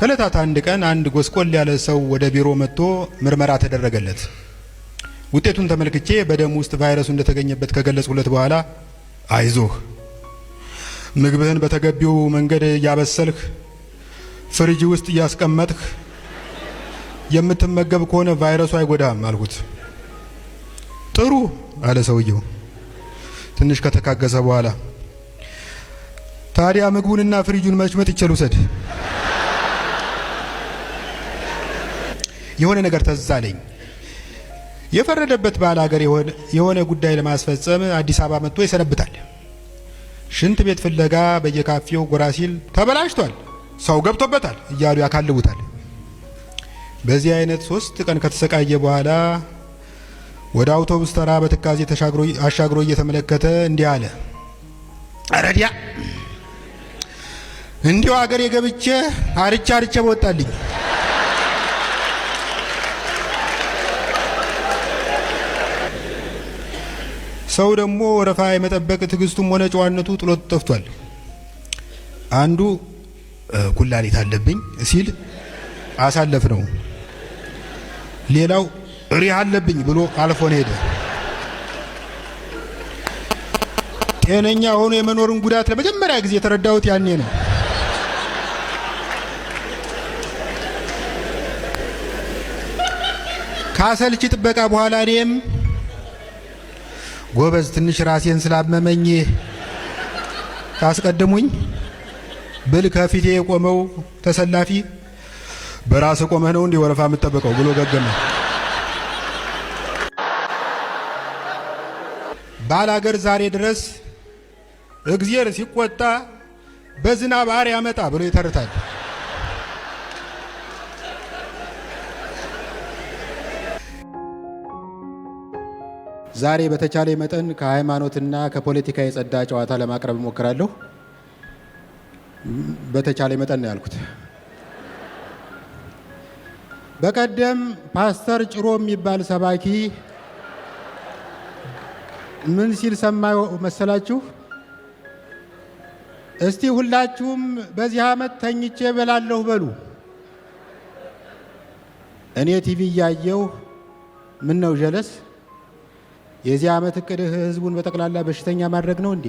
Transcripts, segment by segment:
ከለታት አንድ ቀን አንድ ጎስቆል ያለ ሰው ወደ ቢሮ መጥቶ ምርመራ ተደረገለት። ውጤቱን ተመልክቼ በደም ውስጥ ቫይረሱ እንደተገኘበት ከገለጽኩለት በኋላ አይዞህ፣ ምግብህን በተገቢው መንገድ እያበሰልክ ፍሪጅ ውስጥ እያስቀመጥክ የምትመገብ ከሆነ ቫይረሱ አይጎዳም አልኩት። ጥሩ አለ ሰውየው ትንሽ ከተካገሰ በኋላ። ታዲያ ምግቡንና ፍሪጁን መጭመጥ ይችላል ውሰድ። የሆነ ነገር ተዛለኝ። የፈረደበት ባለ ሀገር የሆነ ጉዳይ ለማስፈጸም አዲስ አበባ መጥቶ ይሰነብታል። ሽንት ቤት ፍለጋ በየካፌው ጎራ ሲል ተበላሽቷል፣ ሰው ገብቶበታል እያሉ ያካልቡታል። በዚህ አይነት 3 ቀን ከተሰቃየ በኋላ ወደ አውቶቡስ ተራ በትካዜ አሻግሮ እየተመለከተ እንዲህ አለ። አረዲያ እንዲው ሀገር የገብቼ አርቻ በወጣልኝ። ሰው ደግሞ ወረፋ የመጠበቅ ትዕግስቱም ሆነ ጨዋነቱ ጥሎት ጠፍቷል። አንዱ ኩላሊት አለብኝ ሲል አሳለፍ ነው። ሌላው ሪህ አለብኝ ብሎ አልፎን ሄደ። ጤነኛ ሆኖ የመኖርን ጉዳት ለመጀመሪያ ጊዜ የተረዳሁት ያኔ ነው። ካሰልቺ ጥበቃ በኋላ እኔም ጎበዝ ትንሽ ራሴን ስላመመኝ ታስቀድሙኝ ብል ከፊቴ የቆመው ተሰላፊ በራስ ቆመህ ነው እንዴ ወረፋ የምትጠብቀው ብሎ ገገመ። ባላገር ዛሬ ድረስ እግዚአብሔር ሲቆጣ በዝናብ አር ያመጣ ብሎ ይተርታል። ዛሬ በተቻለ መጠን ከሃይማኖትና ከፖለቲካ የጸዳ ጨዋታ ለማቅረብ እሞክራለሁ። በተቻለ መጠን ነው ያልኩት። በቀደም ፓስተር ጭሮ የሚባል ሰባኪ ምን ሲል ሰማሁ መሰላችሁ? እስቲ ሁላችሁም በዚህ ዓመት ተኝቼ እበላለሁ በሉ። እኔ ቲቪ እያየሁ ምን ነው ጀለስ፣ የዚህ ዓመት እቅድህ ህዝቡን በጠቅላላ በሽተኛ ማድረግ ነው እንዴ?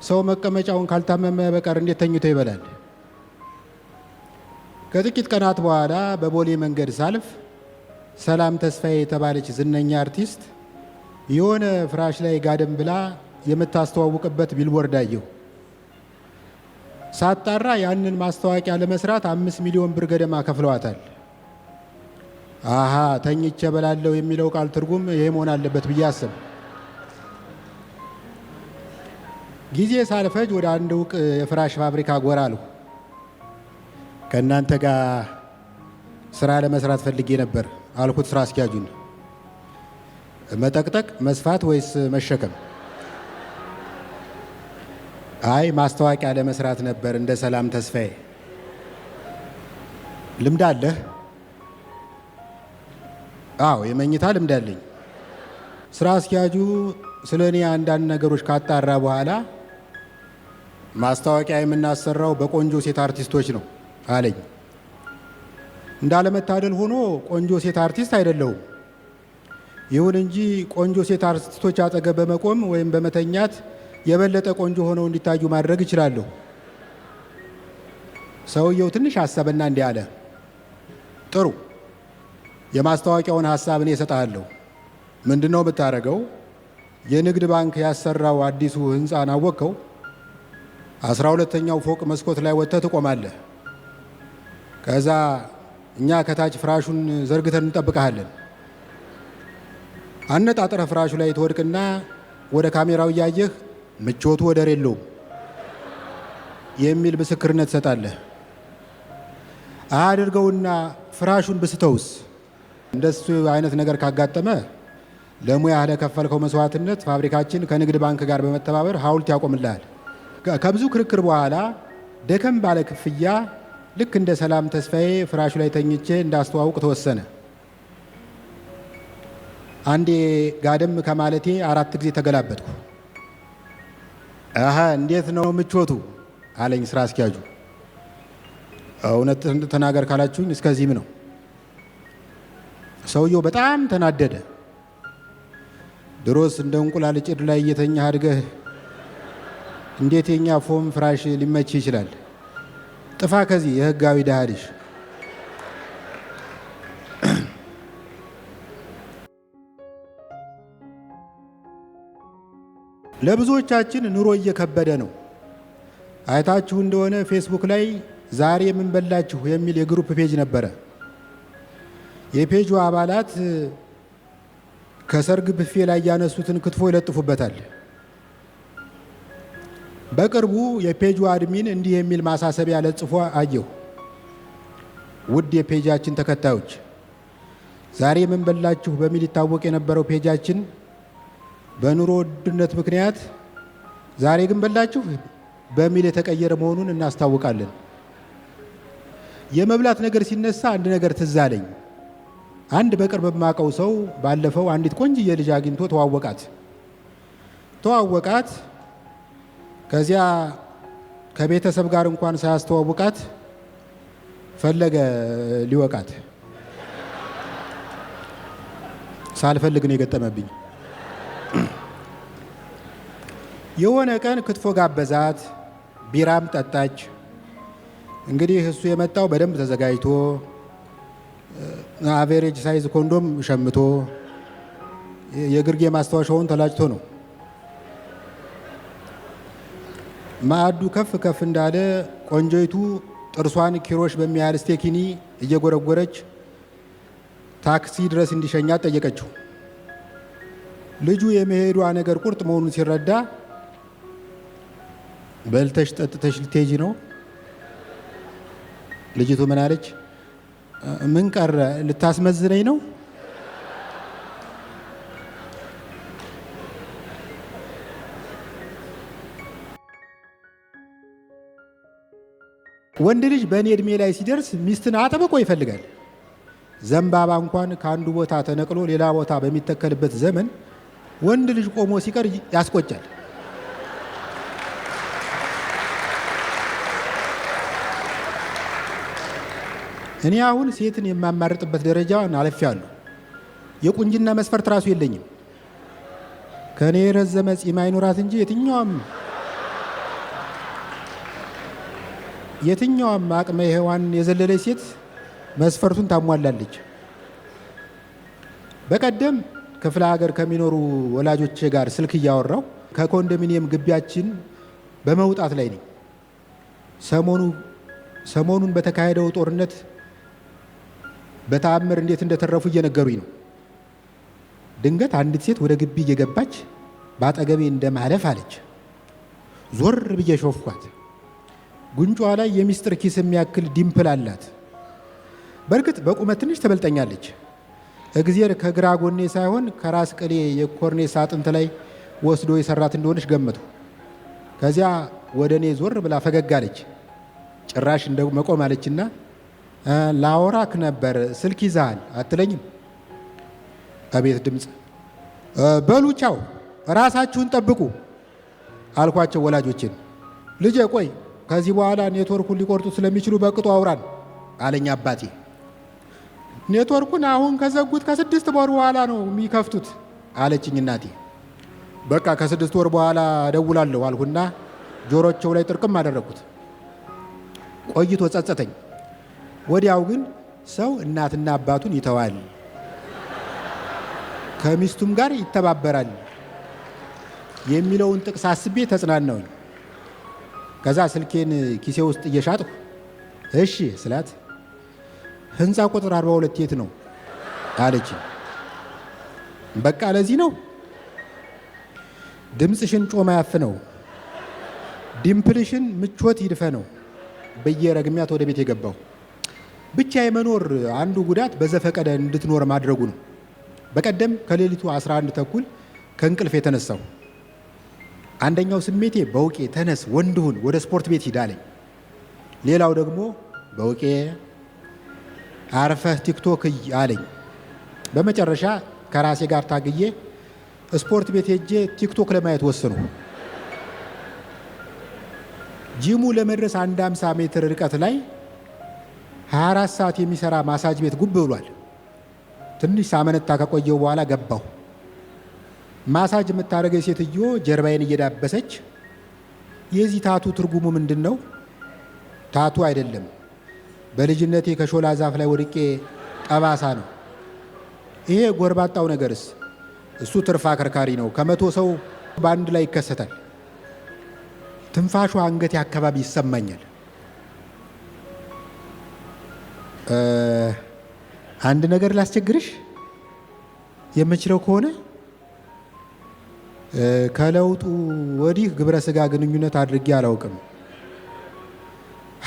ሰው መቀመጫውን ካልታመመ በቀር እንዴት ተኝቶ ይበላል? ከጥቂት ቀናት በኋላ በቦሌ መንገድ ሳልፍ ሰላም ተስፋዬ የተባለች ዝነኛ አርቲስት የሆነ ፍራሽ ላይ ጋደም ብላ የምታስተዋውቅበት ቢልቦርድ አየሁ። ሳጣራ ያንን ማስታወቂያ ለመስራት 5 ሚሊዮን ብር ገደማ ከፍለዋታል። አሃ ተኝቼ እበላለሁ የሚለው ቃል ትርጉም ይሄ መሆን አለበት ብዬ አሰብ። ጊዜ ሳልፈጅ ወደ አንድ ዕውቅ የፍራሽ ፋብሪካ ጎራ አልሁ። ከእናንተ ጋር ስራ ለመስራት ፈልጌ ነበር አልኩት ስራ አስኪያጁን። መጠቅጠቅ፣ መስፋት ወይስ መሸከም? አይ ማስታወቂያ ለመስራት ነበር እንደ ሰላም ተስፋዬ። ልምድ አለህ? አዎ የመኝታ ልምድ አለኝ። ስራ አስኪያጁ ስለ እኔ አንዳንድ ነገሮች ካጣራ በኋላ ማስታወቂያ የምናሰራው በቆንጆ ሴት አርቲስቶች ነው አለኝ። እንዳለመታደል ሆኖ ቆንጆ ሴት አርቲስት አይደለሁም። ይሁን እንጂ ቆንጆ ሴት አርቲስቶች አጠገብ በመቆም ወይም በመተኛት የበለጠ ቆንጆ ሆነው እንዲታዩ ማድረግ እችላለሁ። ሰውየው ትንሽ አሰበና እንዲህ አለ። ጥሩ፣ የማስታወቂያውን ሐሳብ እኔ እሰጥሃለሁ። ምንድነው የምታደርገው? የንግድ ባንክ ያሰራው አዲሱ ህንፃን አወቅከው? 12ኛው ፎቅ መስኮት ላይ ወጥተህ ትቆማለህ። ከዛ እኛ ከታች ፍራሹን ዘርግተን እንጠብቀሃለን። አነጣጥረህ ፍራሹ ላይ ትወድቅና ወደ ካሜራው እያየህ ምቾቱ ወደር የለውም የሚል ምስክርነት ትሰጣለህ። አድርገውና ፍራሹን ብስተውስ? እንደሱ አይነት ነገር ካጋጠመ ለሙያ ለከፈልከው መስዋዕትነት ፋብሪካችን ከንግድ ባንክ ጋር በመተባበር ሐውልት ያቆምልሃል። ከብዙ ክርክር በኋላ ደከም ባለ ክፍያ ልክ እንደ ሰላም ተስፋዬ ፍራሹ ላይ ተኝቼ እንዳስተዋውቅ ተወሰነ። አንዴ ጋደም ከማለቴ 4 ጊዜ ተገላበጥኩ። አሃ እንዴት ነው ምቾቱ አለኝ ስራ አስኪያጁ። እውነት ተናገር ካላችሁኝ እስከዚህም ነው። ሰውየው በጣም ተናደደ። ድሮስ እንደ እንቁላል ጭድ ላይ እየተኛ አድገህ እንዴት የኛ ፎም ፍራሽ ሊመች ይችላል? ጥፋ ከዚህ የህጋዊ ድሃ ልጅ። ለብዙዎቻችን ኑሮ እየከበደ ነው። አይታችሁ እንደሆነ ፌስቡክ ላይ ዛሬ ምን በላችሁ የሚል የግሩፕ ፔጅ ነበረ። የፔጁ አባላት ከሰርግ ብፌ ላይ ያነሱትን ክትፎ ይለጥፉበታል። በቅርቡ የፔጁ አድሚን እንዲህ የሚል ማሳሰቢያ ለጥፎ አየሁ። ውድ የፔጃችን ተከታዮች፣ ዛሬ ምን በላችሁ በሚል ይታወቅ የነበረው ፔጃችን በኑሮ ውድነት ምክንያት ዛሬ ግን በላችሁ በሚል የተቀየረ መሆኑን እናስታውቃለን። የመብላት ነገር ሲነሳ አንድ ነገር ትዝ አለኝ። አንድ በቅርብ የማውቀው ሰው ባለፈው አንዲት ቆንጅዬ ልጅ አግኝቶ ተዋወቃት። ከዚያ ከቤተሰብ ጋር እንኳን ሳያስተዋውቃት ፈለገ ሊወቃት። ሳልፈልግ ነው የገጠመብኝ። የሆነ ቀን ክትፎ ጋበዛት፣ ቢራም ጠጣች። እንግዲህ እሱ የመጣው በደንብ ተዘጋጅቶ አቬሬጅ ሳይዝ ኮንዶም ሸምቶ የግርጌ ማስታወሻውን ተላጭቶ ነው። ማዕዱ ከፍ ከፍ እንዳለ ቆንጆይቱ ጥርሷን ኪሮሽ በሚያህል ስቴኪኒ እየጎረጎረች ታክሲ ድረስ እንዲሸኛት ጠየቀችው። ልጁ የመሄዷ ነገር ቁርጥ መሆኑን ሲረዳ በልተሽ ጠጥተሽ ልትሄጂ ነው? ልጅቱ ምን አለች? ምን ቀረ ልታስመዝነኝ ነው? ወንድ ልጅ በእኔ እድሜ ላይ ሲደርስ ሚስትን አጥብቆ ይፈልጋል። ዘንባባ እንኳን ከአንዱ ቦታ ተነቅሎ ሌላ ቦታ በሚተከልበት ዘመን ወንድ ልጅ ቆሞ ሲቀር ያስቆጫል። እኔ አሁን ሴትን የማማርጥበት ደረጃን አልፌያለሁ። የቁንጅና መስፈርት ራሱ የለኝም። ከኔ የረዘመ ጺም አይኖራት እንጂ የትኛውም አቅመ ሔዋን የዘለለች ሴት መስፈርቱን ታሟላለች። በቀደም ክፍለ ሀገር ከሚኖሩ ወላጆቼ ጋር ስልክ እያወራው ከኮንዶሚኒየም ግቢያችን በመውጣት ላይ ነኝ። ሰሞኑን በተካሄደው ጦርነት በተአምር እንዴት እንደተረፉ እየነገሩኝ ነው። ድንገት አንዲት ሴት ወደ ግቢ እየገባች በአጠገቤ እንደማለፍ አለች። ዞር ብዬ ሾፍኳት። ጉንጯ ላይ የሚስጥር ኪስ የሚያክል ዲምፕል አላት። በእርግጥ በቁመት ትንሽ ትበልጠኛለች። እግዜር ከግራ ጎኔ ሳይሆን ከራስ ቅሌ የኮርኔስ አጥንት ላይ ወስዶ የሰራት እንደሆነች ገመቱ። ከዚያ ወደ እኔ ዞር ብላ ፈገግ አለች። ጭራሽ እንደው መቆም አለችና ላወራክ ነበር ስልክ ይዘሃል አትለኝም? አቤት ድምፅ። በሉ ቻው፣ ራሳችሁን ጠብቁ አልኳቸው ወላጆችን። ልጄ ቆይ ከዚህ በኋላ ኔትወርኩን ሊቆርጡ ስለሚችሉ በቅጡ አውራን አለኝ አባቴ። ኔትወርኩን አሁን ከዘጉት ከ6 ወር በኋላ ነው የሚከፍቱት አለችኝ እናቴ። በቃ ከ6 ወር በኋላ እደውላለሁ አልሁና ጆሮቸው ላይ ጥርቅም አደረኩት። ቆይቶ ጸጸተኝ። ወዲያው ግን ሰው እናትና አባቱን ይተዋል፣ ከሚስቱም ጋር ይተባበራል የሚለውን ጥቅስ አስቤ ተጽናናውኝ። ከዛ ስልኬን ኪሴ ውስጥ እየሻጥኩ እሺ ስላት ህንፃ ቁጥር 42 የት ነው አለች። በቃ ለዚህ ነው ድምፅሽን ጮማ ያፍነው፣ ዲምፕልሽን ምቾት ይድፈነው በየረግሚያት ወደ ቤት የገባው። ብቻ የመኖር አንዱ ጉዳት በዘፈቀደ እንድትኖር ማድረጉ ነው። በቀደም ከሌሊቱ 11 ተኩል ከእንቅልፍ የተነሳው አንደኛው ስሜቴ በውቄ ተነስ ወንድሁን ወደ ስፖርት ቤት ሂድ አለኝ። ሌላው ደግሞ በውቄ አርፈህ ቲክቶክ አለኝ። በመጨረሻ ከራሴ ጋር ታግዬ ስፖርት ቤት ሄጄ ቲክቶክ ለማየት ወሰንኩ። ጂሙ ለመድረስ 150 ሜትር ርቀት ላይ 24 ሰዓት የሚሰራ ማሳጅ ቤት ጉብ ብሏል። ትንሽ ሳመነታ ከቆየው በኋላ ገባሁ። ማሳጅ የምታደርገው ሴትዮ ጀርባዬን እየዳበሰች የዚህ ታቱ ትርጉሙ ምንድን ነው? ታቱ አይደለም፣ በልጅነቴ ከሾላ ዛፍ ላይ ወድቄ ጠባሳ ነው። ይሄ ጎርባጣው ነገርስ? እሱ ትርፍ አከርካሪ ነው። ከ100 ሰው በአንድ ላይ ይከሰታል። ትንፋሹ አንገቴ አካባቢ ይሰማኛል። አንድ ነገር ላስቸግርሽ የምችለው ከሆነ ከለውጡ ወዲህ ግብረ ስጋ ግንኙነት አድርጌ አላውቅም።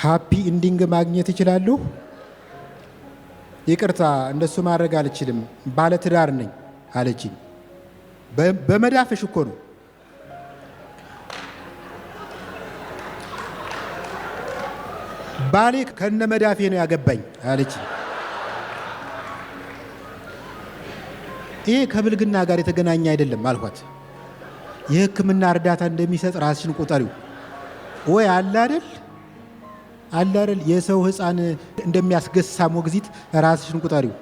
ሃፒ ኢንዲንግ ማግኘት እችላለሁ? ይቅርታ፣ እንደሱ ማድረግ አልችልም፣ ባለትዳር ነኝ አለችኝ። በመዳፍሽ እኮ ነው። ባሌ ከነ መዳፌ ነው ያገባኝ አለችኝ። ይሄ ከብልግና ጋር የተገናኘ አይደለም አልኳት። የሕክምና እርዳታ እንደሚሰጥ ራስሽን ቁጠሪው። ወይ አለ አይደል የሰው ሕፃን እንደሚያስገሳ ሞግዚት ራስሽን ቁጠሪው።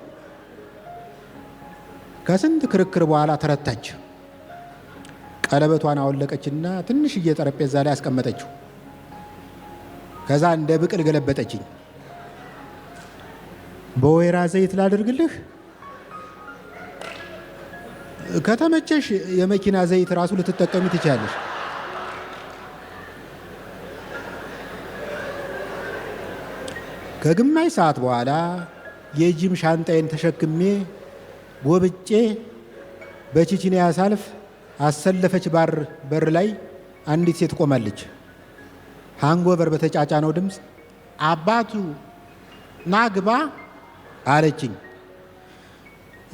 ከስንት ክርክር በኋላ ተረታች። ቀለበቷን አወለቀችና ትንሽዬ ጠረጴዛ ላይ አስቀመጠችው። ከዛ እንደ ብቅል ገለበጠችኝ። በወይራ ዘይት ላድርግልህ? ከተመቸሽ የመኪና ዘይት ራሱ ልትጠቀሚ ትችላለሽ። ከግማሽ ሰዓት በኋላ የጂም ሻንጣዬን ተሸክሜ ጎብጬ በቺቺኒያ ሳልፍ አሰለፈች በር ላይ አንዲት ሴት ቆማለች። ሃንጎቨር በተጫጫነው ድምፅ አባቱ ናግባ አለችኝ።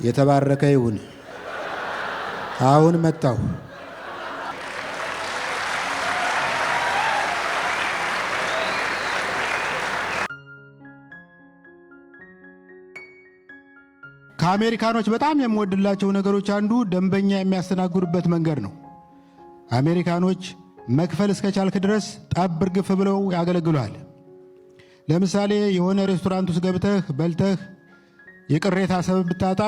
የተባረከ ይሁን። አሁን መጣሁ። ከአሜሪካኖች በጣም የምወድላቸው ነገሮች አንዱ ደንበኛ የሚያስተናግዱበት መንገድ ነው። አሜሪካኖች መክፈል እስከቻልክ ድረስ ጠብ እርግፍ ብለው ያገለግሉሃል። ለምሳሌ የሆነ ሬስቶራንት ውስጥ ገብተህ በልተህ የቅሬታ ሰበብ ብታጣ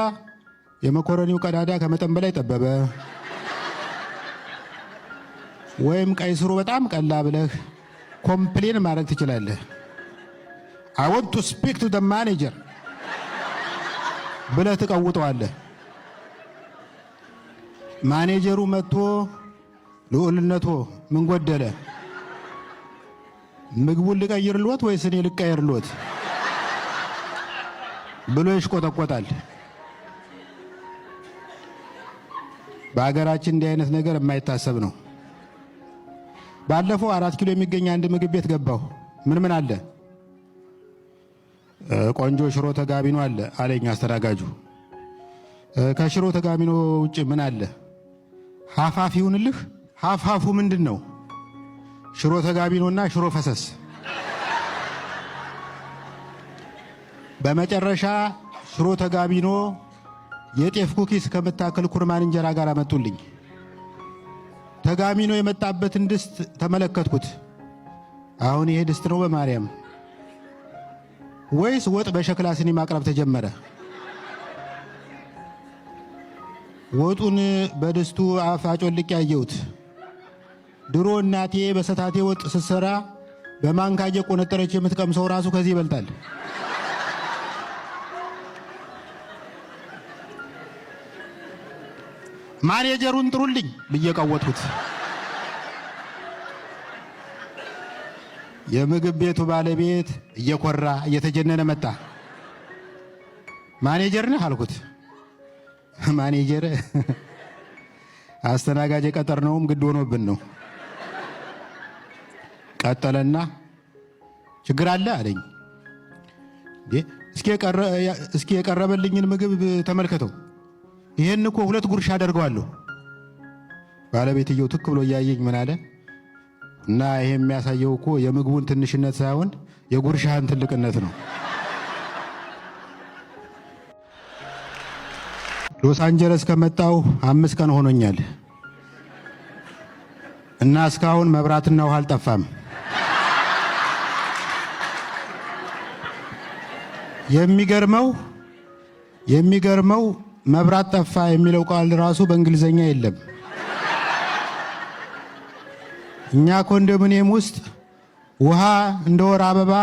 የመኮረኒው ቀዳዳ ከመጠን በላይ ጠበበ፣ ወይም ቀይ ስሩ በጣም ቀላ ብለህ ኮምፕሌን ማድረግ ትችላለህ። I want to speak to the manager ብለህ ትቀውጠዋለህ። ማኔጀሩ መጥቶ ልዑልነቶ ምን ጎደለ? ምግቡን ልቀይርልዎት ወይስ እኔ ልቀይርልዎት ብሎ ይሽቆጠቆጣል። በሀገራችን እንዲህ አይነት ነገር የማይታሰብ ነው። ባለፈው 4 ኪሎ የሚገኝ አንድ ምግብ ቤት ገባሁ። ምን አለ? ቆንጆ ሽሮ ተጋቢኖ አለ አለኝ አስተናጋጁ። ከሽሮ ተጋቢኖ ውጭ ምን አለ? ሀፋፍ ይሁንልህ። ሀፋፉ ምንድን ነው? ሽሮ ተጋቢኖና ሽሮ ፈሰስ። በመጨረሻ ሽሮ ተጋቢኖ የጤፍ ኩኪስ ከምታክል ኩርማን እንጀራ ጋር አመጡልኝ። ተጋቢኖ የመጣበትን ድስት ተመለከትኩት። አሁን ይሄ ድስት ነው በማርያም ወይስ ወጥ በሸክላ ስኒ ማቅረብ ተጀመረ? ወጡን በድስቱ አፍ አጮልቄ ያየሁት። ድሮ እናቴ በሰታቴ ወጥ ስትሰራ በማንካ እየቆነጠረች የምትቀምሰው ራሱ ከዚህ ይበልጣል። ማኔጀሩን ጥሩልኝ ብዬ ቀወጥኩት። የምግብ ቤቱ ባለቤት እየኮራ እየተጀነነ መጣ። ማኔጀር ነህ አልኩት። ማኔጀር አስተናጋጅ የቀጠርነውም ግድ ሆኖብን ነው። ቀጠለና ችግር አለ አለኝ። እስኪ የቀረበልኝን ምግብ ተመልከተው፣ ይሄን እኮ 2 ጉርሻ አደርገዋለሁ። ባለቤትየው ትክ ብሎ እያየኝ ምን አለ? እና ይሄ የሚያሳየው እኮ የምግቡን ትንሽነት ሳይሆን የጉርሻህን ትልቅነት ነው። ሎስ አንጀለስ ከመጣሁ 5 ቀን ሆኖኛል እና እስካሁን መብራትና ውሃ አልጠፋም። የሚገርመው መብራት ጠፋ የሚለው ቃል ራሱ በእንግሊዘኛ የለም። እኛ ኮንዶሚኒየም ውስጥ ውሃ እንደ ወር አበባ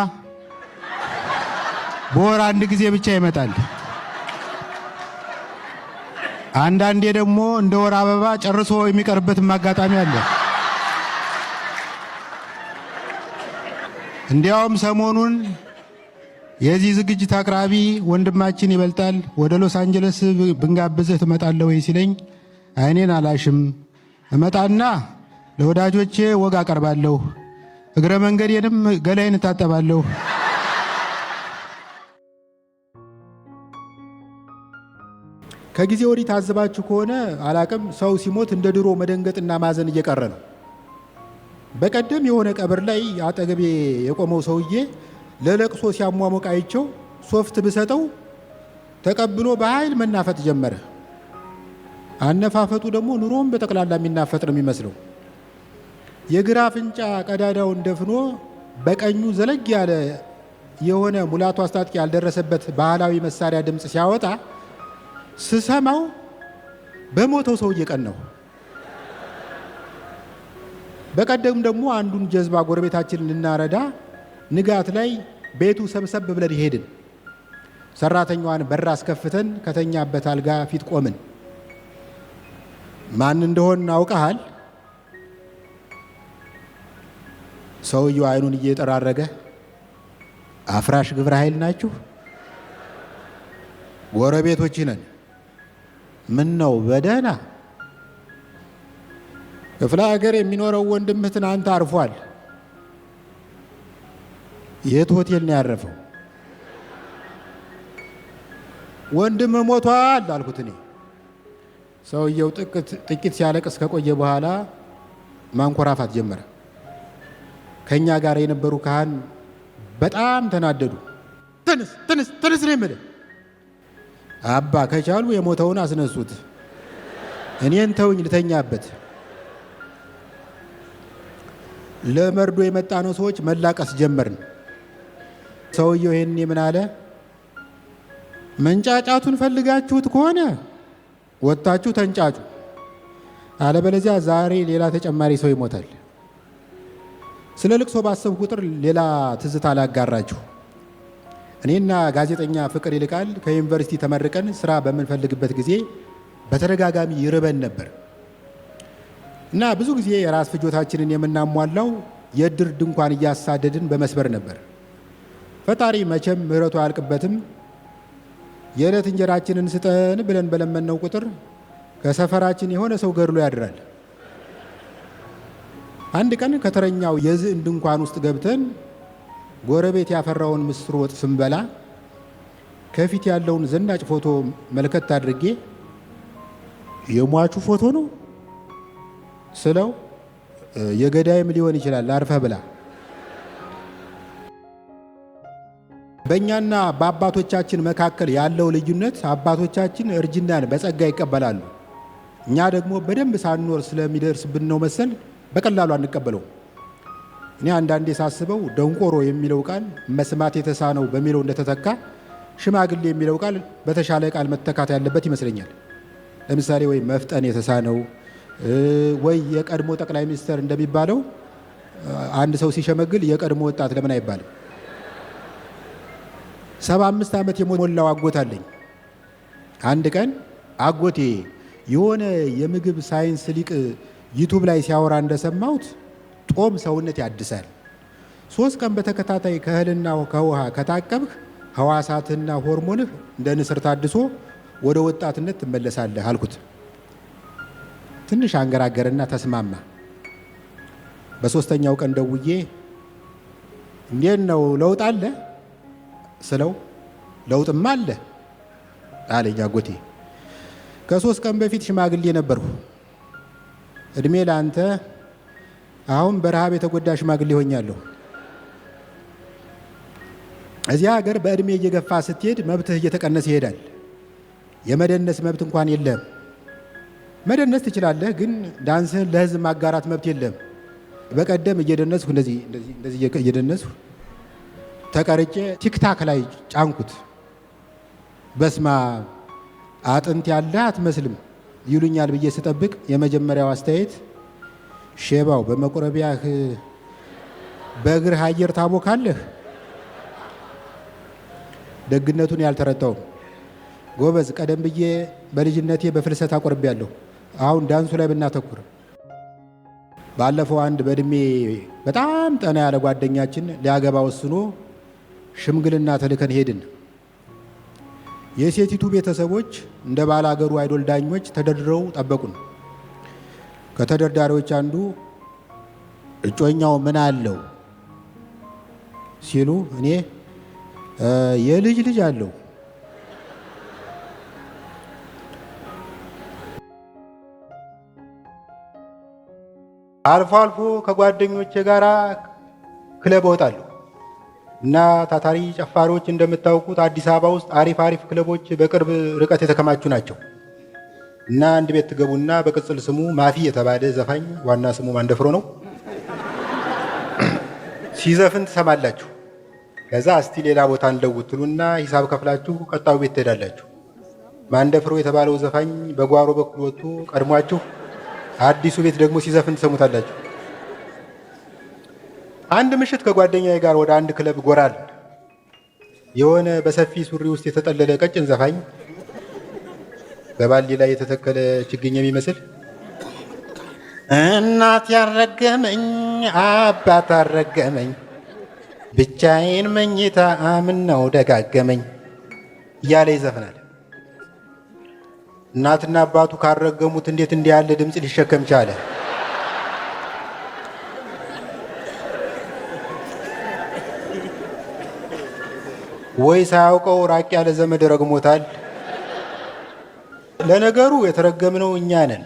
በወር አንድ ጊዜ ብቻ ይመጣል። አንዳንዴ ደግሞ እንደ ወር አበባ ጨርሶ የሚቀርበትም አጋጣሚ አለ። እንዲያውም ሰሞኑን የዚህ ዝግጅት አቅራቢ ወንድማችን ይበልጣል ወደ ሎስ አንጀለስ ብንጋብዝህ ትመጣለህ ወይ ሲለኝ አይኔን አላሽም፣ እመጣና ለወዳጆቼ ወግ አቀርባለሁ፣ እግረ መንገዴንም ገላይን እታጠባለሁ። ከጊዜ ወዲህ ታዝባችሁ ከሆነ አላቅም፣ ሰው ሲሞት እንደ ድሮ መደንገጥና ማዘን እየቀረ ነው። በቀደም የሆነ ቀብር ላይ አጠገቤ የቆመው ሰውዬ ለለቅሶ ሲያሟሙቅ አይቸው ሶፍት ብሰጠው ተቀብሎ በኃይል መናፈጥ ጀመረ። አነፋፈጡ ደግሞ ኑሮም በጠቅላላ የሚናፈጥ ነው የሚመስለው። የግራ አፍንጫ ቀዳዳውን ደፍኖ በቀኙ ዘለግ ያለ የሆነ ሙላቱ አስታጥቂ ያልደረሰበት ባህላዊ መሳሪያ ድምፅ ሲያወጣ ስሰማው በሞተው ሰውዬ ቀናሁ። በቀደም ደግሞ አንዱን ጀዝባ ጎረቤታችንን ልናረዳ ንጋት ላይ ቤቱ ሰብሰብ ብለን ሄድን። ሰራተኛዋን በር አስከፍተን ከተኛበት አልጋ ፊት ቆምን። ማን እንደሆን አውቀሃል? ሰውየው አይኑን እየጠራረገ አፍራሽ ግብረ ኃይል ናችሁ? ጎረቤቶች ነን። ምን ነው በደህና? ክፍለ ሀገር የሚኖረው ወንድምህ ትናንት አርፏል። የት ሆቴል ነው ያረፈው? ወንድምህ ሞቷል አልኩት እኔ። ሰውየው ጥቂት ሲያለቅስ ከቆየ በኋላ ማንኮራፋት ጀመረ። ከኛ ጋር የነበሩ ካህን በጣም ተናደዱ። ትንስ ነው የምልህ። አባ ከቻሉ የሞተውን አስነሱት፣ እኔን ተውኝ ልተኛበት። ለመርዶ የመጣነው ሰዎች መላቀስ ጀመርን። ሰውየው ይሄን ምን አለ? መንጫጫቱን ፈልጋችሁት ከሆነ ወጣችሁ ተንጫጩ፣ አለበለዚያ ዛሬ ሌላ ተጨማሪ ሰው ይሞታል። ስለ ልቅሶ ባሰብ ቁጥር ሌላ ትዝታ ላጋራችሁ። እኔና ጋዜጠኛ ፍቅር ይልቃል ከዩኒቨርሲቲ ተመርቀን ስራ በምንፈልግበት ጊዜ በተደጋጋሚ ይርበን ነበር እና ብዙ ጊዜ የራስ ፍጆታችንን የምናሟላው የእድር ድንኳን እያሳደድን በመስበር ነበር። ፈጣሪ መቼም ምሕረቱ አያልቅበትም። የዕለት እንጀራችንን ስጠን ብለን በለመነው ቁጥር ከሰፈራችን የሆነ ሰው ገድሎ ያድራል። አንድ ቀን ከተረኛው የዝን ድንኳን ውስጥ ገብተን ጎረቤት ያፈራውን ምስር ወጥ ስንበላ ከፊት ያለውን ዘናጭ ፎቶ መልከት አድርጌ የሟቹ ፎቶ ነው ስለው የገዳይም ሊሆን ይችላል አርፈህ ብላ። በእኛና በአባቶቻችን መካከል ያለው ልዩነት አባቶቻችን እርጅናን በጸጋ ይቀበላሉ። እኛ ደግሞ በደንብ ሳንኖር ስለሚደርስብን ነው መሰል በቀላሉ አንቀበለው። እኔ አንዳንዴ ሳስበው ደንቆሮ የሚለው ቃል መስማት የተሳነው በሚለው እንደተተካ ሽማግሌ የሚለው ቃል በተሻለ ቃል መተካት ያለበት ይመስለኛል። ለምሳሌ ወይ መፍጠን የተሳነው ወይ የቀድሞ ጠቅላይ ሚኒስትር እንደሚባለው አንድ ሰው ሲሸመግል የቀድሞ ወጣት ለምን አይባልም? 75 ዓመት የሞላው አጎት አለኝ። አንድ ቀን አጎቴ የሆነ የምግብ ሳይንስ ሊቅ ዩቱብ ላይ ሲያወራ እንደሰማሁት ጦም ሰውነት ያድሳል፣ 3 ቀን በተከታታይ ከእህልና ከውሃ ከታቀብህ ህዋሳትና ሆርሞንህ እንደ ንስር ታድሶ ወደ ወጣትነት ትመለሳለህ አልኩት። ትንሽ አንገራገርና ተስማማ። በሶስተኛው ቀን ደውዬ እንዴት ነው ለውጥ አለ ስለው ለውጥማ አለ አለኝ አጎቴ። ከ3 ቀን በፊት ሽማግሌ ነበርሁ። እድሜ ለአንተ፣ አሁን በረሃብ የተጎዳ ሽማግሌ ሆኛለሁ። እዚያ ሀገር በእድሜ እየገፋ ስትሄድ መብትህ እየተቀነሰ ይሄዳል። የመደነስ መብት እንኳን የለም። መደነስ ትችላለህ፣ ግን ዳንስህን ለህዝብ ማጋራት መብት የለም። በቀደም እየደነስሁ እንደዚህ እየደነስሁ ተቀርጬ ቲክታክ ላይ ጫንኩት። በስማ አጥንት ያለህ አትመስልም ይሉኛል ብዬ ስጠብቅ የመጀመሪያው አስተያየት ሼባው በመቁረቢያህ በእግርህ አየር ታቦካለህ። ደግነቱን ያልተረዳውም ጎበዝ፣ ቀደም ብዬ በልጅነቴ በፍልሰት አቆርቤያለሁ። አሁን ዳንሱ ላይ ብናተኩር። ባለፈው አንድ በእድሜ በጣም ጠና ያለ ጓደኛችን ሊያገባ ወስኖ ሽምግልና ተልከን ሄድን። የሴቲቱ ቤተሰቦች እንደ ባለ አገሩ አይዶል ዳኞች ተደርድረው ጠበቁን። ከተደርዳሪዎች አንዱ እጮኛው ምን አለው ሲሉ እኔ የልጅ ልጅ አለው። አልፎ አልፎ ከጓደኞቼ ጋር ክለብ እወጣለሁ እና ታታሪ ጨፋሪዎች እንደምታውቁት አዲስ አበባ ውስጥ አሪፍ አሪፍ ክለቦች በቅርብ ርቀት የተከማቹ ናቸው። እና አንድ ቤት ትገቡና በቅጽል ስሙ ማፊ የተባለ ዘፋኝ ዋና ስሙ ማንደፍሮ ነው ሲዘፍን ትሰማላችሁ። ከዛ እስቲ ሌላ ቦታ እንለውጥ ትሉና ሂሳብ ከፍላችሁ ቀጣዩ ቤት ትሄዳላችሁ። ማንደፍሮ የተባለው ዘፋኝ በጓሮ በኩል ወጥቶ ቀድሟችሁ አዲሱ ቤት ደግሞ ሲዘፍን ትሰሙታላችሁ። አንድ ምሽት ከጓደኛዬ ጋር ወደ አንድ ክለብ ጎራል። የሆነ በሰፊ ሱሪ ውስጥ የተጠለለ ቀጭን ዘፋኝ በባሊ ላይ የተተከለ ችግኝ የሚመስል እናት ያረገመኝ አባት አረገመኝ ብቻዬን መኝታ ምነው ደጋገመኝ እያለ ይዘፍናል። እናትና አባቱ ካረገሙት እንዴት እንዲህ ያለ ድምፅ ሊሸከም ቻለ? ወይ ሳያውቀው ራቅ ያለ ዘመድ ረግሞታል። ለነገሩ የተረገምነው እኛ ነን።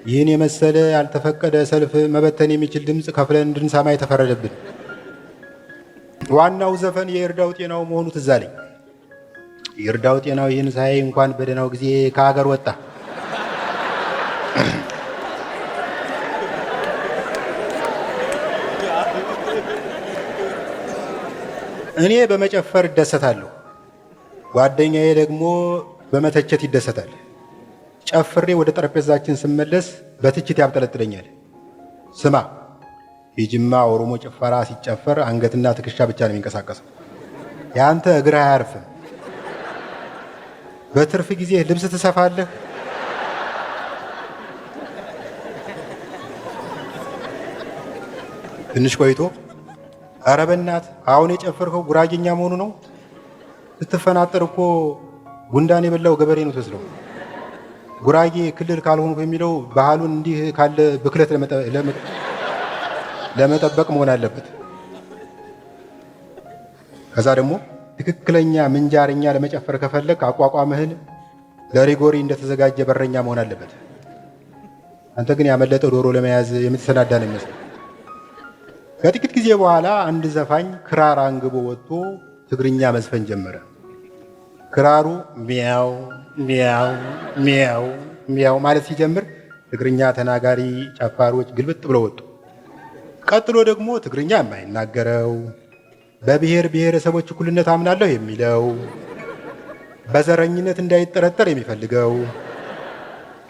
ይህን የመሰለ ያልተፈቀደ ሰልፍ መበተን የሚችል ድምፅ ከፍለን እንድንሰማ የተፈረደብን። ዋናው ዘፈን የይርዳው ጤናው መሆኑ ትዝ አለኝ። ይርዳው ጤናው ይህን ሳይ እንኳን በደህናው ጊዜ ከሀገር ወጣ። እኔ በመጨፈር እደሰታለሁ፣ ጓደኛዬ ደግሞ በመተቸት ይደሰታል። ጨፍሬ ወደ ጠረጴዛችን ስመለስ በትችት ያብጠለጥለኛል። ስማ፣ የጅማ ኦሮሞ ጭፈራ ሲጨፈር አንገትና ትከሻ ብቻ ነው የሚንቀሳቀሰው፣ ያንተ እግርህ አያርፍም። በትርፍ ጊዜ ልብስ ትሰፋለህ። ትንሽ ቆይቶ ኧረ በእናትህ አሁን የጨፈርከው ጉራጌኛ መሆኑ ነው? ስትፈናጠር እኮ ጉንዳን የበላው ገበሬ ነው ትመስለው። ጉራጌ ክልል ካልሆኑ የሚለው ባህሉን እንዲህ ካለ ብክለት ለመጠበቅ መሆን አለበት። ከዛ ደግሞ ትክክለኛ ምንጃርኛ ለመጨፈር ከፈለግ አቋቋምህን ለሪጎሪ እንደተዘጋጀ በረኛ መሆን አለበት። አንተ ግን ያመለጠ ዶሮ ለመያዝ የምትሰናዳ ነው የሚመስለው። ከጥቂት ጊዜ በኋላ አንድ ዘፋኝ ክራር አንግቦ ወጥቶ ትግርኛ መዝፈን ጀመረ። ክራሩ ሚያው ሚያው ሚያው ሚያው ማለት ሲጀምር ትግርኛ ተናጋሪ ጨፋሪዎች ግልብጥ ብለው ወጡ። ቀጥሎ ደግሞ ትግርኛ የማይናገረው በብሔር ብሔረሰቦች እኩልነት አምናለሁ የሚለው በዘረኝነት እንዳይጠረጠር የሚፈልገው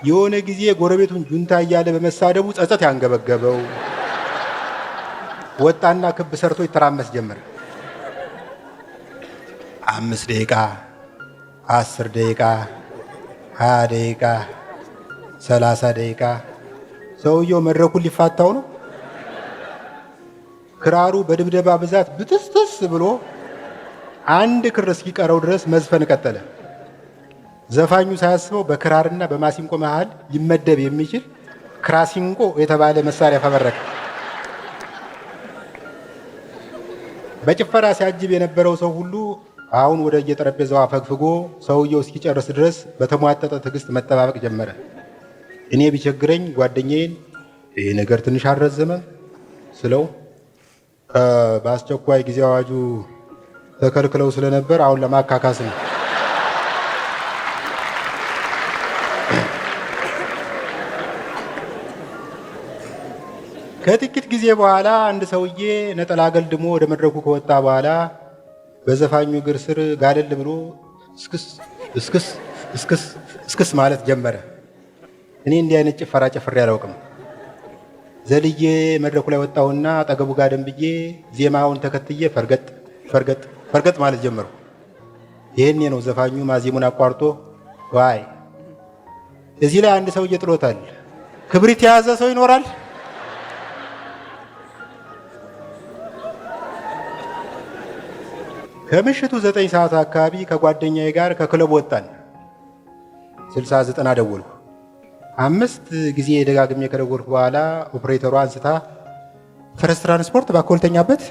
የሆነ ጊዜ ጎረቤቱን ጁንታ እያለ በመሳደቡ ጸጸት ያንገበገበው ወጣና ክብ ሰርቶ ይተራመስ ጀመረ። 5 ደቂቃ፣ 10 ደቂቃ፣ 20 ደቂቃ፣ 30 ደቂቃ። ሰውየው መድረኩን ሊፋታው ነው። ክራሩ በድብደባ ብዛት ብጥስጥስ ብሎ አንድ ክር እስኪቀረው ድረስ መዝፈን ቀጠለ። ዘፋኙ ሳያስበው በክራርና በማሲንቆ መሃል ሊመደብ የሚችል ክራሲንቆ የተባለ መሳሪያ ፈበረከ። በጭፈራ ሲያጅብ የነበረው ሰው ሁሉ አሁን ወደ የጠረጴዛው አፈግፍጎ ሰውየው እስኪጨርስ ድረስ በተሟጠጠ ትዕግስት መጠባበቅ ጀመረ። እኔ ቢቸግረኝ ጓደኛዬን ይህ ነገር ትንሽ አልረዘመም ስለው በአስቸኳይ ጊዜ አዋጁ ተከልክለው ስለነበር አሁን ለማካካስ ነው። ከጥቂት ጊዜ በኋላ አንድ ሰውዬ ነጠላ ገልድሞ ወደ መድረኩ ከወጣ በኋላ በዘፋኙ እግር ስር ጋለል ብሎ እስክስ እስክስ እስክስ እስክስ ማለት ጀመረ። እኔ እንዲህ አይነት ጭፈራ ጨፍሬ አላውቅም። ዘልዬ መድረኩ ላይ ወጣሁና አጠገቡ ጋር ደንብዬ ዜማውን ተከትዬ ፈርገጥ ፈርገጥ ፈርገጥ ማለት ጀመርኩ። ይህኔ ነው ዘፋኙ ማዜሙን አቋርጦ ዋይ እዚህ ላይ አንድ ሰውዬ ጥሎታል፣ ክብሪት የያዘ ሰው ይኖራል? ከምሽቱ 9 ሰዓት አካባቢ ከጓደኛዬ ጋር ከክለብ ወጣን። 60-90 ደወልኩ። 5 ጊዜ ደጋግሜ ከደወልኩ በኋላ ኦፕሬተሯ አንስታ ፈረስ ትራንስፖርት ባኮልተኛበት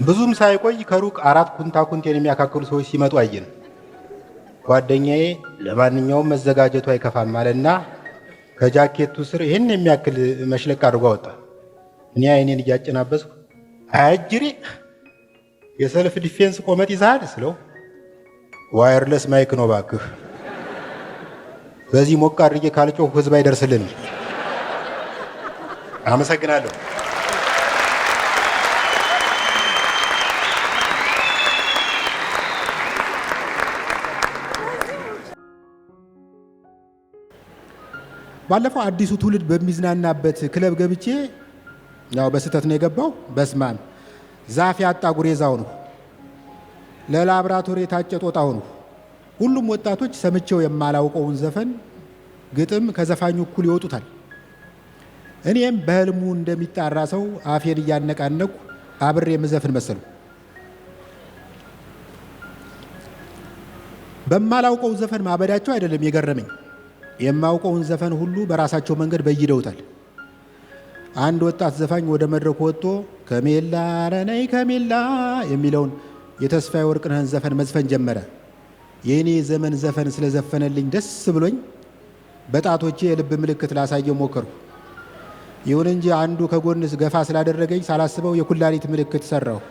ብዙም ሳይቆይ ከሩቅ 4 ኩንታኩንቴን የሚያካክሉ ሰዎች ሲመጡ አየን። ጓደኛዬ ለማንኛውም መዘጋጀቱ አይከፋም አለና ከጃኬቱ ስር ይህን የሚያክል መሽለቅ አድርጎ አወጣ። እኔ አይኔን እያጨናበስኩ አጅሬ የሰልፍ ዲፌንስ ቆመጥ ይዛል ስለው ዋየርለስ ማይክ ነው ባክህ፣ በዚህ ሞቅ አድርጌ ካልጮህ ህዝብ አይደርስልን። አመሰግናለሁ። ባለፈው አዲሱ ትውልድ በሚዝናናበት ክለብ ገብቼ ያው በስተት ነው የገባው። በስማም ዛፍ ያጣ ጉሬዛው ነው፣ ለላብራቶሪ የታጨ ጦጣው ነው። ሁሉም ወጣቶች ሰምቼው የማላውቀውን ዘፈን ግጥም ከዘፋኙ እኩል ይወጡታል። እኔም በህልሙ እንደሚጣራ ሰው አፌን እያነቃነቁ አብሬ የምዘፍን መሰሉ። በማላውቀው ዘፈን ማበዳቸው አይደለም የገረመኝ፣ የማውቀውን ዘፈን ሁሉ በራሳቸው መንገድ በይደውታል። አንድ ወጣት ዘፋኝ ወደ መድረኩ ወጥቶ ከሜላ ረነይ ከሜላ የሚለውን የተስፋዬ ወርቅነህን ዘፈን መዝፈን ጀመረ። የእኔ ዘመን ዘፈን ስለዘፈነልኝ ደስ ብሎኝ በጣቶቼ የልብ ምልክት ላሳየው ሞከርኩ። ይሁን እንጂ አንዱ ከጎንስ ገፋ ስላደረገኝ ሳላስበው የኩላሊት ምልክት ሰራው።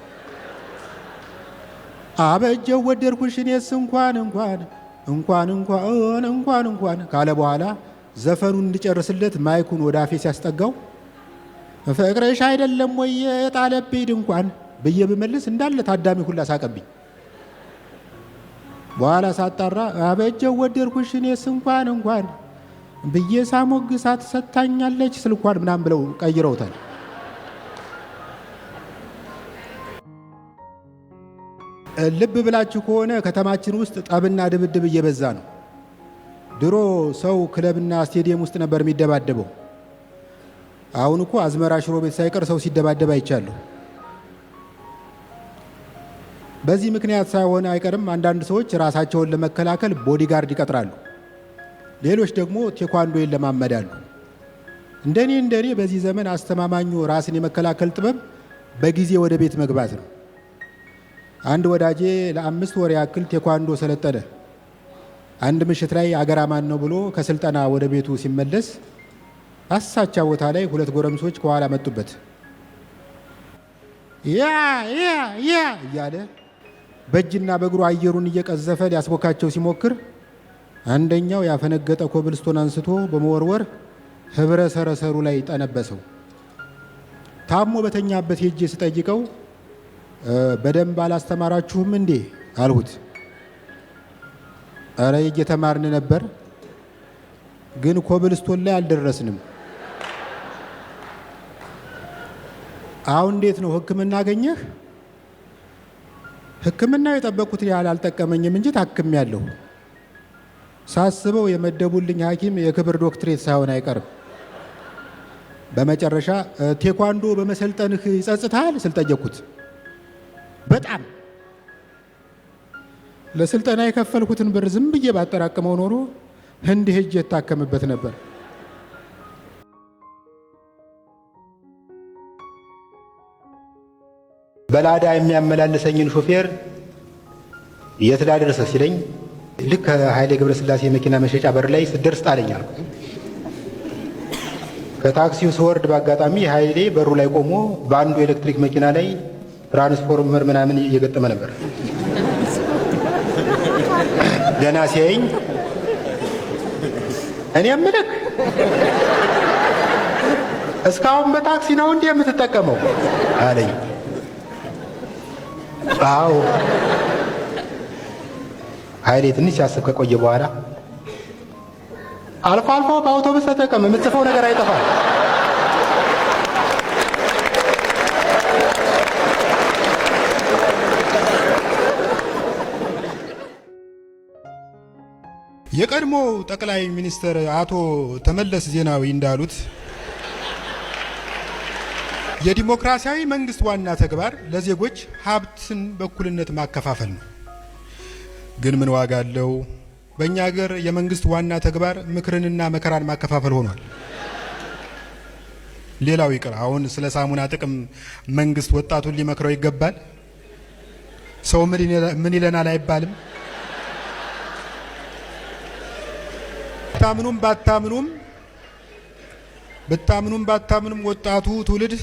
አበጀው ወደድኩሽ እኔስ እንኳን እንኳን እንኳን እንኳን እንኳን እንኳን ካለ በኋላ ዘፈኑን እንድጨርስለት ማይኩን ወደ አፌ ሲያስጠጋው ፍቅርሽ አይደለም ወይ የጣለብኝ ድንኳን ብዬ ብመልስ እንዳለ ታዳሚ ሁላ ሳቀብኝ። በኋላ ሳጣራ አበጀው ወደድኩሽ እኔስ እንኳን እንኳን ብዬ ሳሞግሳት ሰጥታኛለች ስልኳን ምናምን ብለው ቀይረውታል። ልብ ብላችሁ ከሆነ ከተማችን ውስጥ ጠብና ድብድብ እየበዛ ነው። ድሮ ሰው ክለብና ስቴዲየም ውስጥ ነበር የሚደባደበው። አሁን እኮ አዝመራ ሽሮ ቤት ሳይቀር ሰው ሲደባደብ አይቻለሁ። በዚህ ምክንያት ሳይሆን አይቀርም አንዳንድ ሰዎች ራሳቸውን ለመከላከል ቦዲጋርድ ይቀጥራሉ፣ ሌሎች ደግሞ ቴኳንዶ ይለማመዳሉ። እንደኔ በዚህ ዘመን አስተማማኙ ራስን የመከላከል ጥበብ በጊዜ ወደ ቤት መግባት ነው። አንድ ወዳጄ ለ5 ወር ያክል ቴኳንዶ ሰለጠነ። አንድ ምሽት ላይ አገራማን ነው ብሎ ከስልጠና ወደ ቤቱ ሲመለስ አሳቻ ቦታ ላይ 2 ጎረምሶች ከኋላ መጡበት። ያ እያለ በእጅና በእግሩ አየሩን እየቀዘፈ ሊያስቦካቸው ሲሞክር አንደኛው ያፈነገጠ ኮብልስቶን አንስቶ በመወርወር ህብረ ሰረሰሩ ላይ ጠነበሰው። ታሞ በተኛበት ሄጄ ስጠይቀው በደንብ አላስተማራችሁም እንዴ አልሁት። አረ እየተማርን ነበር፣ ግን ኮብልስቶን ላይ አልደረስንም። አሁን እንዴት ነው ሕክምና አገኘህ? ሕክምናው የጠበቁትን ያህል አልጠቀመኝም እንጂ ታክሜያለሁ። ሳስበው የመደቡልኝ ሐኪም የክብር ዶክትሬት ሳይሆን አይቀርም። በመጨረሻ ቴኳንዶ በመሰልጠንህ ይጸጽታል ስል ጠየቅኩት። በጣም ለስልጠና የከፈልኩትን ብር ዝም ብዬ ባጠራቅመው ኖሮ ህንድ ሄጄ የታከምበት ነበር። በላዳ የሚያመላልሰኝን ሾፌር የት ላደርሰህ ሲለኝ ልክ ከኃይሌ ገብረስላሴ መኪና መሸጫ በር ላይ ስደርስ ጣለኝ አልኩት። ከታክሲው ስወርድ በአጋጣሚ ኃይሌ በሩ ላይ ቆሞ በአንዱ ኤሌክትሪክ መኪና ላይ ትራንስፎርመር ምናምን እየገጠመ ነበር። ገና ሲያየኝ እኔ እምልህ እስካሁን በታክሲ ነው እንዴ የምትጠቀመው አለኝ። አዎ። ኃይሌ ትንሽ ሲያስብ ከቆየ በኋላ አልፎ አልፎ በአውቶቡስ ተጠቀም፣ የምትጽፈው ነገር አይጠፋም። የቀድሞ ጠቅላይ ሚኒስትር አቶ ተመለስ ዜናዊ እንዳሉት የዲሞክራሲያዊ መንግስት ዋና ተግባር ለዜጎች ሀብትን በእኩልነት ማከፋፈል ነው። ግን ምን ዋጋ አለው? በእኛ ሀገር የመንግስት ዋና ተግባር ምክርንና መከራን ማከፋፈል ሆኗል። ሌላው ይቅር፣ አሁን ስለ ሳሙና ጥቅም መንግስት ወጣቱን ሊመክረው ይገባል? ሰው ምን ይለናል አይባልም? ብታምኑም ባታምኑም ወጣቱ ትውልድ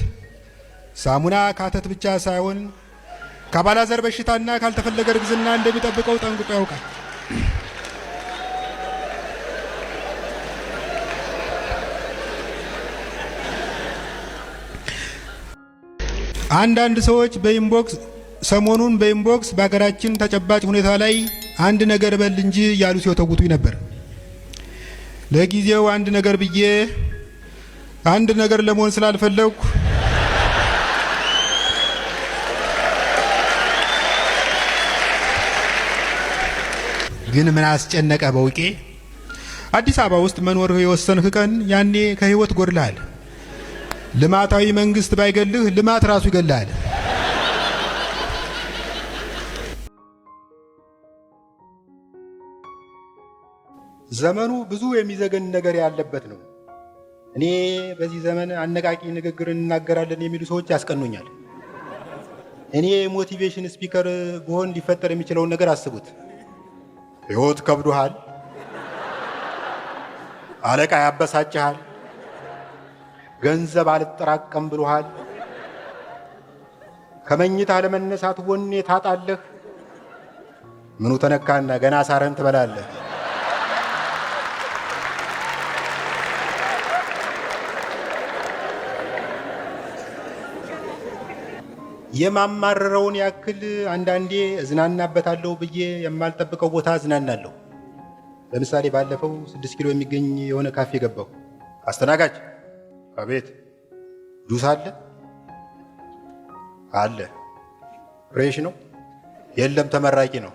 ሳሙና ካተት ብቻ ሳይሆን ከአባላዘር በሽታና ካልተፈለገ እርግዝና እንደሚጠብቀው ጠንቅቆ ያውቃል። አንዳንድ ሰዎች ሰሞኑን በኢንቦክስ በሀገራችን ተጨባጭ ሁኔታ ላይ አንድ ነገር በል እንጂ እያሉ ሲወተውቱኝ ነበር። ለጊዜው አንድ ነገር ለመሆን ስላልፈለግኩ ግን ምን አስጨነቀ በውቄ? አዲስ አበባ ውስጥ መኖር የወሰንህ ቀን ያኔ ከህይወት ጎድለሃል። ልማታዊ መንግስት ባይገልህ ልማት ራሱ ይገልሃል። ዘመኑ ብዙ የሚዘገን ነገር ያለበት ነው። እኔ በዚህ ዘመን አነቃቂ ንግግር እናገራለን የሚሉ ሰዎች ያስቀኑኛል። እኔ ሞቲቬሽን ስፒከር ብሆን ሊፈጠር የሚችለውን ነገር አስቡት። ህይወት ከብዶሃል፣ አለቃ ያበሳጭሃል፣ ገንዘብ አልጠራቀም ብሎሃል፣ ከመኝታ ለመነሳት ወኔ ታጣለህ። ምኑ ተነካና ገና ሳረን ትበላለህ። የማማረረውን ያክል አንዳንዴ እዝናናበታለሁ ብዬ የማልጠብቀው ቦታ እዝናናለሁ። ለምሳሌ ባለፈው 6 ኪሎ የሚገኝ የሆነ ካፌ ገባሁ። አስተናጋጅ፣ አቤት። ጁስ አለ? አለ። ፍሬሽ ነው? የለም፣ ተመራቂ ነው።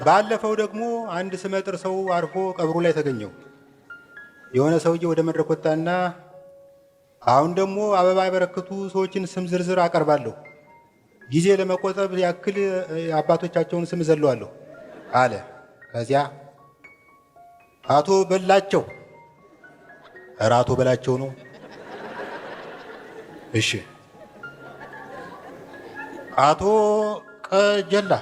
ባለፈው ደግሞ አንድ ስመጥር ሰው አርፎ ቀብሩ ላይ ተገኘው። የሆነ ሰውዬ ወደ መድረክ ወጣና አሁን ደግሞ አበባ ያበረከቱ ሰዎችን ስም ዝርዝር አቀርባለሁ፣ ጊዜ ለመቆጠብ ያክል አባቶቻቸውን ስም ዘለዋለሁ አለ። ከዚያ አቶ በላቸው። ኧረ አቶ በላቸው ነው። እሺ። አቶ ቀጀላ።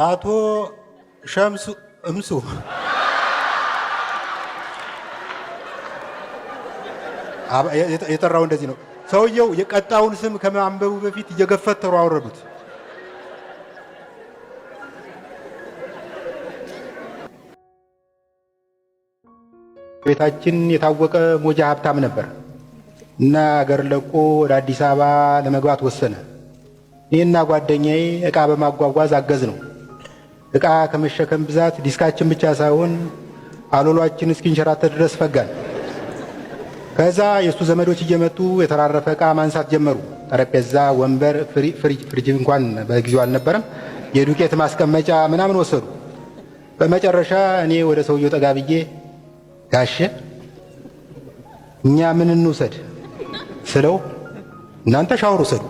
አቶ ሸምሱ እምሱ። የጠራው እንደዚህ ነው። ሰውየው የቀጣውን ስም ከማንበቡ በፊት እየገፈተሩ አወረዱት። ቤታችን የታወቀ ሞጃ ሀብታም ነበር እና አገር ለቆ ወደ አዲስ አበባ ለመግባት ወሰነ። እኔና ጓደኛዬ ዕቃ በማጓጓዝ አገዝ ነው። ዕቃ ከመሸከም ብዛት ዲስካችን ብቻ ሳይሆን አሎሏችን እስኪንሸራተት ድረስ ፈጋን። ከዛ የእሱ ዘመዶች እየመጡ የተራረፈ ዕቃ ማንሳት ጀመሩ። ጠረጴዛ፣ ወንበር፣ ፍሪጅ እንኳን በጊዜው አልነበረም፣ የዱቄት ማስቀመጫ ምናምን ወሰዱ። በመጨረሻ እኔ ወደ ሰውየው ጠጋ ብዬ ጋሼ እኛ ምን እንውሰድ ስለው እናንተ ሻወር ውሰዱ።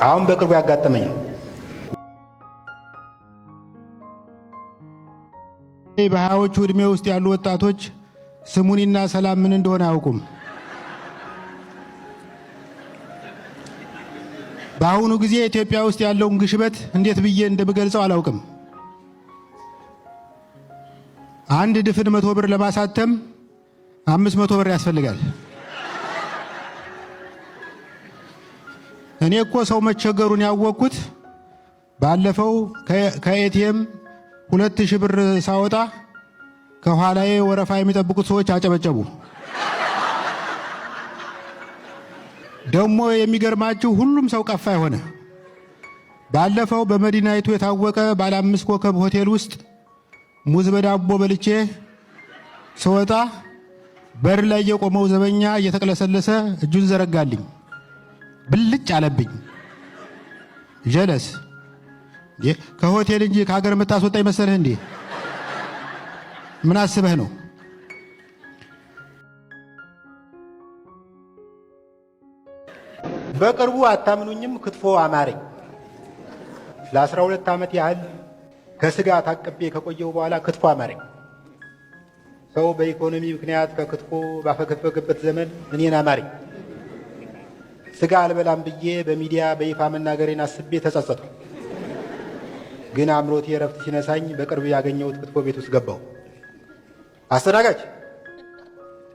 አሁን በቅርቡ ያጋጠመኝ ነው። በሃያዎቹ ዕድሜ ውስጥ ያሉ ወጣቶች ስሙኒና ሰላም ምን እንደሆነ አያውቁም። በአሁኑ ጊዜ ኢትዮጵያ ውስጥ ያለውን ግሽበት እንዴት ብዬ እንደምገልጸው አላውቅም። አንድ ድፍን 100 ብር ለማሳተም 500 ብር ያስፈልጋል። እኔ እኮ ሰው መቸገሩን ያወቅኩት ባለፈው ከኤቲኤም 2000 ብር ሳወጣ ከኋላዬ ወረፋ የሚጠብቁት ሰዎች አጨበጨቡ። ደግሞ የሚገርማችሁ ሁሉም ሰው ቀፋ ሆነ። ባለፈው በመዲናይቱ የታወቀ ባለ 5 ኮከብ ሆቴል ውስጥ ሙዝ በዳቦ በልቼ ስወጣ በር ላይ የቆመው ዘበኛ እየተቅለሰለሰ እጁን ዘረጋልኝ። ብልጭ አለብኝ። ጀለስ ከሆቴል እንጂ ከሀገር የምታስወጣ ይመሰልህ እንዴ? ምን አስበህ ነው? በቅርቡ አታምኑኝም፣ ክትፎ አማረኝ። ለ12 ዓመት ያህል ከስጋ ታቅቤ ከቆየው በኋላ ክትፎ አማረኝ። ሰው በኢኮኖሚ ምክንያት ከክትፎ ባፈገፈገበት ዘመን እኔን አማረኝ። ስጋ አልበላም ብዬ በሚዲያ በይፋ መናገሬን አስቤ ተጸጸትኩ። ግን አምሮቴ እረፍት ሲነሳኝ በቅርብ ያገኘሁት ክትፎ ቤት ውስጥ ገባሁ። አስተናጋጅ፣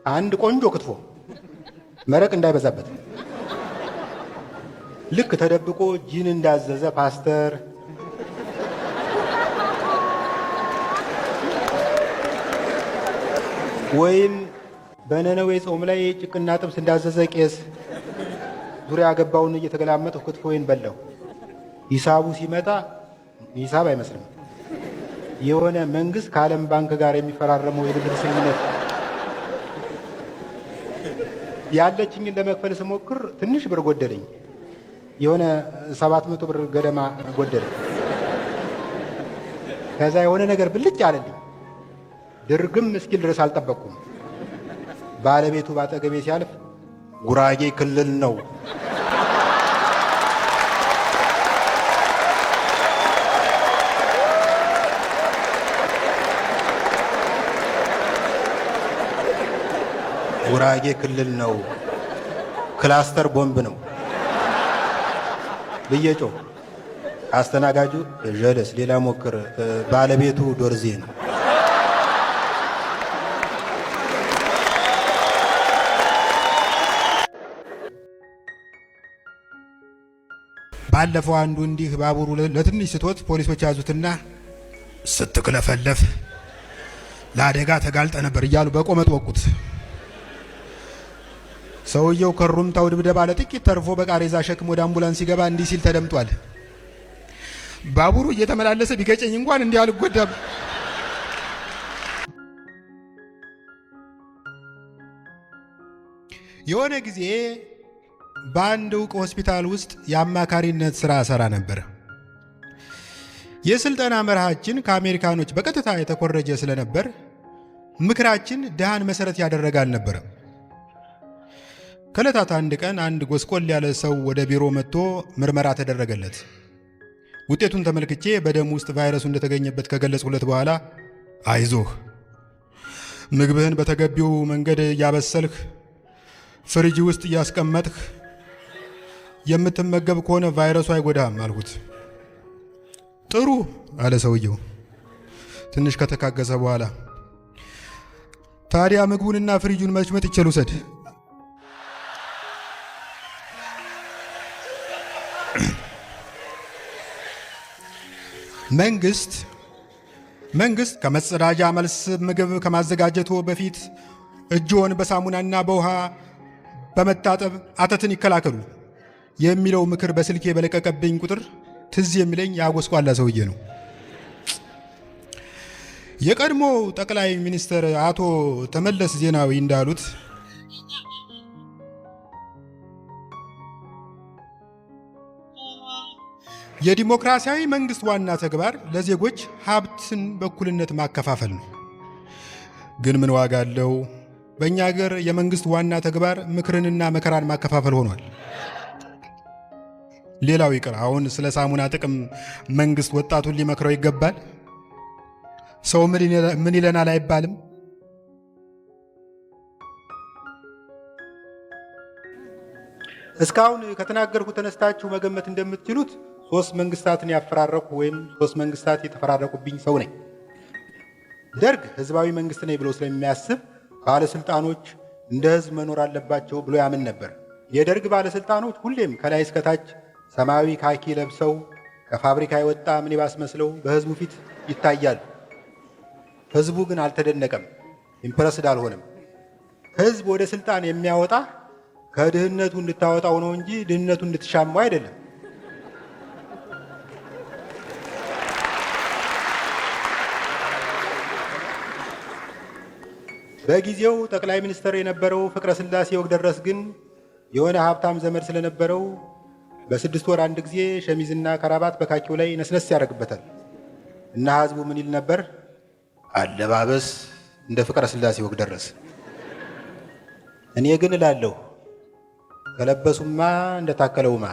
አንድ ቆንጆ ክትፎ መረቅ እንዳይበዛበት። ልክ ተደብቆ ጂን እንዳዘዘ ፓስተር ወይም በነነዌ ጾም ላይ ጭቅና ጥብስ እንዳዘዘ ቄስ ዙሪያ ገባውን እየተገላመጥሁ ክትፎዬን በላሁ። ሂሳቡ ሲመጣ ሂሳብ አይመስልም። የሆነ መንግስት ከዓለም ባንክ ጋር የሚፈራረመው የብድር ስምምነት ያለችኝን ለመክፈል ስሞክር ትንሽ ብር ጎደለኝ። የሆነ 700 ብር ገደማ ጎደለ። ከዛ የሆነ ነገር ብልጭ አለልኝ። ድርግም እስኪል ድረስ አልጠበቅኩም። ባለቤቱ ባጠገቤ ሲያልፍ ጉራጌ ክልል ነው ጉራጌ ክልል ነው፣ ክላስተር ቦምብ ነው ብዬ ጮህ። አስተናጋጁ ጀለስ ሌላ ሞክር፣ ባለቤቱ ዶርዜ ነው። ባለፈው አንዱ እንዲህ ባቡሩ ለትንሽ ስቶት ፖሊሶች ያዙትና ስትክለፈለፍ ለአደጋ ተጋልጠ ነበር እያሉ በቆመጥ ወቁት። ሰውየው ከሩምታው ድብደባ ለጥቂት ተርፎ በቃሬዛ ሸክም ወደ አምቡላንስ ሲገባ እንዲህ ሲል ተደምጧል። ባቡሩ እየተመላለሰ ቢገጨኝ እንኳን እንዲህ አልጎዳም። የሆነ ጊዜ በአንድ ዕውቅ ሆስፒታል ውስጥ የአማካሪነት ሥራ ሰራ ነበር። የስልጠና መርሃችን ከአሜሪካኖች በቀጥታ የተኮረጀ ስለነበር ምክራችን ድሃን መሰረት ያደረገ አልነበረም። ከዕለታት አንድ ቀን አንድ ጎስቆል ያለ ሰው ወደ ቢሮ መጥቶ ምርመራ ተደረገለት። ውጤቱን ተመልክቼ በደም ውስጥ ቫይረሱ እንደተገኘበት ከገለጽኩለት በኋላ አይዞህ፣ ምግብህን በተገቢው መንገድ እያበሰልህ ፍሪጅ ውስጥ እያስቀመጥህ የምትመገብ ከሆነ ቫይረሱ አይጎዳም አልኩት። ጥሩ አለ ሰውየው ትንሽ ከተካገሰ በኋላ። ታዲያ ምግቡንና ፍሪጁን መች መጥቼ ልውሰድ? መንግስት ከመጸዳጃ መልስ ምግብ ከማዘጋጀቱ በፊት እጅዎን በሳሙናና በውሃ በመታጠብ አተትን ይከላከሉ የሚለው ምክር በስልኬ በለቀቀብኝ ቁጥር ትዝ የሚለኝ ያጎስቋላ ሰውዬ ነው። የቀድሞው ጠቅላይ ሚኒስትር አቶ ተመለስ ዜናዊ እንዳሉት የዲሞክራሲያዊ መንግስት ዋና ተግባር ለዜጎች ሀብትን በእኩልነት ማከፋፈል ነው። ግን ምን ዋጋ አለው? በእኛ ሀገር የመንግስት ዋና ተግባር ምክርንና መከራን ማከፋፈል ሆኗል። ሌላው ይቅር፣ አሁን ስለ ሳሙና ጥቅም መንግስት ወጣቱን ሊመክረው ይገባል። ሰው ምን ይለናል አይባልም። እስካሁን ከተናገርኩ ተነስታችሁ መገመት እንደምትችሉት 3 መንግስታትን ያፈራረቁ ወይም 3 መንግስታት የተፈራረቁብኝ ሰው ነኝ። ደርግ ህዝባዊ መንግስት ነኝ ብሎ ስለሚያስብ ባለስልጣኖች እንደ ህዝብ መኖር አለባቸው ብሎ ያምን ነበር። የደርግ ባለስልጣኖች ሁሌም ከላይ እስከታች ሰማያዊ ካኪ ለብሰው ከፋብሪካ የወጣ ሚኒባስ መስለው በህዝቡ ፊት ይታያሉ። ህዝቡ ግን አልተደነቀም፣ ኢምፕረስድ አልሆነም። ህዝብ ወደ ስልጣን የሚያወጣ ከድህነቱ እንድታወጣው ነው እንጂ ድህነቱ እንድትሻማው አይደለም። በጊዜው ጠቅላይ ሚኒስትር የነበረው ፍቅረ ስላሴ ወግደረስ ግን የሆነ ሀብታም ዘመድ ስለነበረው በ6 ወር አንድ ጊዜ ሸሚዝና ከራባት በካኪው ላይ ነስነስ ያደርግበታል እና ህዝቡ ምን ይል ነበር? አለባበስ እንደ ፍቅረ ስላሴ ወግደረስ። እኔ ግን እላለሁ ከለበሱማ እንደታከለውማ